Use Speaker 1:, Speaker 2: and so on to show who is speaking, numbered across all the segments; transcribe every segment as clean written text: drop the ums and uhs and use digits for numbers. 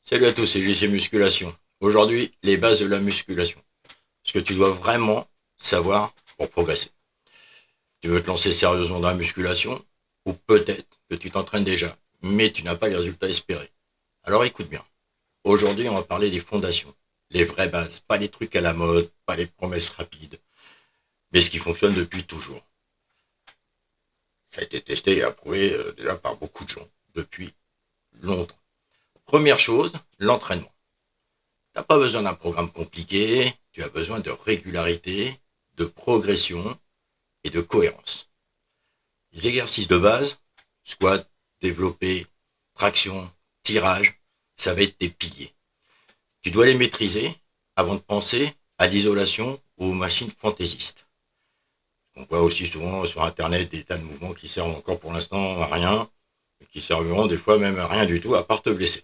Speaker 1: Salut à tous, c'est JC Musculation. Aujourd'hui, les bases de la musculation. Ce que tu dois vraiment savoir pour progresser. Tu veux te lancer sérieusement dans la musculation, ou peut-être que tu t'entraînes déjà, mais tu n'as pas les résultats espérés. Alors écoute bien. Aujourd'hui, on va parler des fondations. Les vraies bases, pas les trucs à la mode, pas les promesses rapides, mais ce qui fonctionne depuis toujours. Ça a été testé et approuvé déjà par beaucoup de gens depuis longtemps. Première chose, l'entraînement. Tu n'as pas besoin d'un programme compliqué, tu as besoin de régularité, de progression et de cohérence. Les exercices de base, squat, développé, traction, tirage, ça va être tes piliers. Tu dois les maîtriser avant de penser à l'isolation ou aux machines fantaisistes. On voit aussi souvent sur Internet des tas de mouvements qui servent encore pour l'instant à rien, qui serviront des fois même à rien du tout à part te blesser.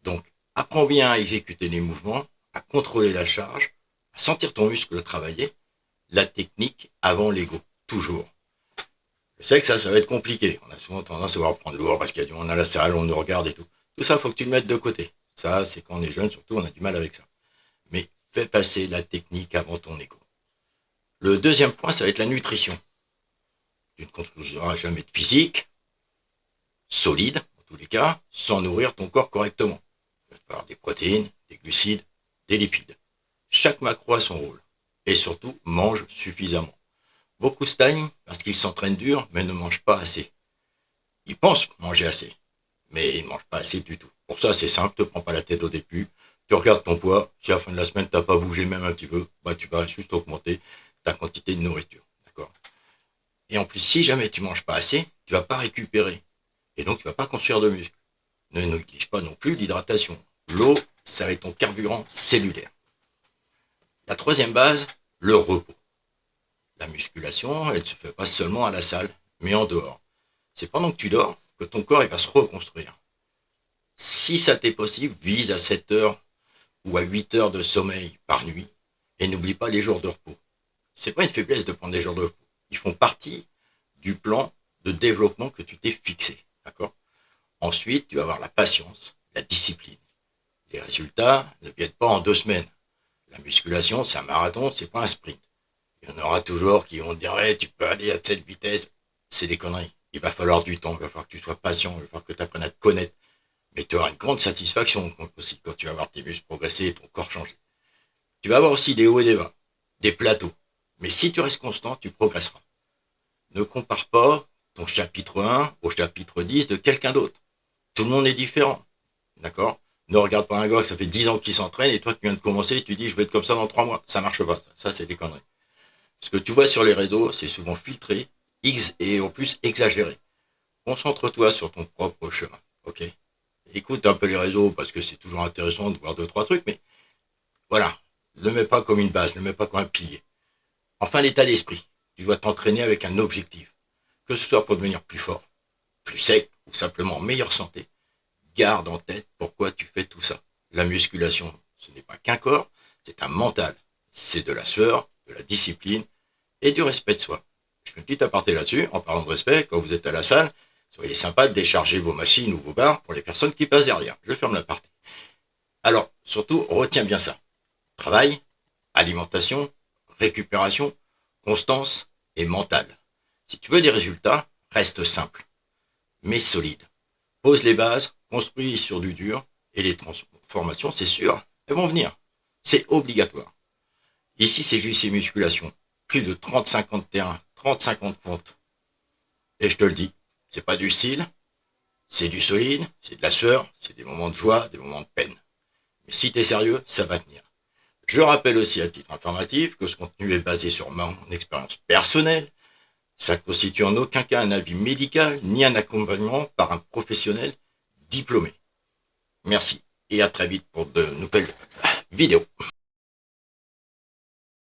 Speaker 1: Donc, apprends bien à exécuter les mouvements, à contrôler la charge, à sentir ton muscle travailler, la technique avant l'ego, toujours. Je sais que ça va être compliqué. On a souvent tendance à vouloir prendre lourd parce qu'il y a du monde à la salle, on nous regarde et tout. Tout ça, il faut que tu le mettes de côté. Ça, c'est quand on est jeune, surtout, on a du mal avec ça. Mais fais passer la technique avant ton ego. Le deuxième point, ça va être la nutrition. Tu ne construiras jamais de physique solide, en tous les cas, sans nourrir ton corps correctement. Il va te falloir des protéines, des glucides, des lipides. Chaque macro a son rôle. Et surtout, mange suffisamment. Beaucoup stagnent parce qu'ils s'entraînent dur, mais ne mangent pas assez. Ils pensent manger assez, mais ils ne mangent pas assez du tout. Pour ça, c'est simple, ne te prends pas la tête au début. Tu regardes ton poids, si à la fin de la semaine, tu n'as pas bougé même un petit peu, bah, tu vas juste augmenter ta quantité de nourriture. D'accord. Et en plus, si jamais tu ne manges pas assez, tu ne vas pas récupérer. Et donc, tu ne vas pas construire de muscles. Ne néglige pas non plus l'hydratation. L'eau, ça va être ton carburant cellulaire. La troisième base, le repos. La musculation, elle ne se fait pas seulement à la salle, mais en dehors. C'est pendant que tu dors que ton corps il va se reconstruire. Si ça t'est possible, vise à 7 heures ou à 8 heures de sommeil par nuit et n'oublie pas les jours de repos. C'est pas une faiblesse de prendre des jours de repos. Ils font partie du plan de développement que tu t'es fixé. D'accord. Ensuite, tu vas avoir la patience, la discipline. Les résultats ne viennent pas en 2 semaines. La musculation, c'est un marathon, c'est pas un sprint. Il y en aura toujours qui vont te dire hey, tu peux aller à cette vitesse. C'est des conneries. Il va falloir du temps, il va falloir que tu sois patient, il va falloir que tu apprennes à te connaître. Mais tu auras une grande satisfaction aussi quand tu vas voir tes muscles progresser et ton corps changer. Tu vas avoir aussi des hauts et des bas, des plateaux. Mais si tu restes constant, tu progresseras. Ne compare pas ton chapitre 1 au chapitre 10 de quelqu'un d'autre. Tout le monde est différent. D'accord. Ne regarde pas un gars que ça fait 10 ans qu'il s'entraîne et toi qui viens de commencer, tu dis je vais être comme ça dans 3 mois. Ça marche pas. Ça c'est des conneries. Ce que tu vois sur les réseaux, c'est souvent filtré et en plus exagéré. Concentre-toi sur ton propre chemin. Ok. Écoute un peu les réseaux parce que c'est toujours intéressant de voir 2, 3 trucs, mais voilà. Ne le mets pas comme une base, ne le mets pas comme un pilier. Enfin, l'état d'esprit. Tu dois t'entraîner avec un objectif. Que ce soit pour devenir plus fort, plus sec ou simplement en meilleure santé. Garde en tête pourquoi tu fais tout ça. La musculation, ce n'est pas qu'un corps, c'est un mental. C'est de la sueur, de la discipline et du respect de soi. Je fais une petite aparté là-dessus, en parlant de respect, quand vous êtes à la salle, soyez sympa de décharger vos machines ou vos barres pour les personnes qui passent derrière. Je ferme l'aparté. Alors, surtout, retiens bien ça. Travail, alimentation, récupération, constance et mental. Si tu veux des résultats, reste simple, mais solide. Pose les bases, construis sur du dur, et les transformations, c'est sûr, elles vont venir. C'est obligatoire. Ici, c'est juste ces musculations. Plus de 30-50 terrains, 30-50 comptes. Et je te le dis, c'est pas du style, c'est du solide, c'est de la sueur, c'est des moments de joie, des moments de peine. Mais si t'es sérieux, ça va tenir. Je rappelle aussi à titre informatif que ce contenu est basé sur mon expérience personnelle. Ça ne constitue en aucun cas un avis médical ni un accompagnement par un professionnel diplômé. Merci et à très vite pour de nouvelles vidéos.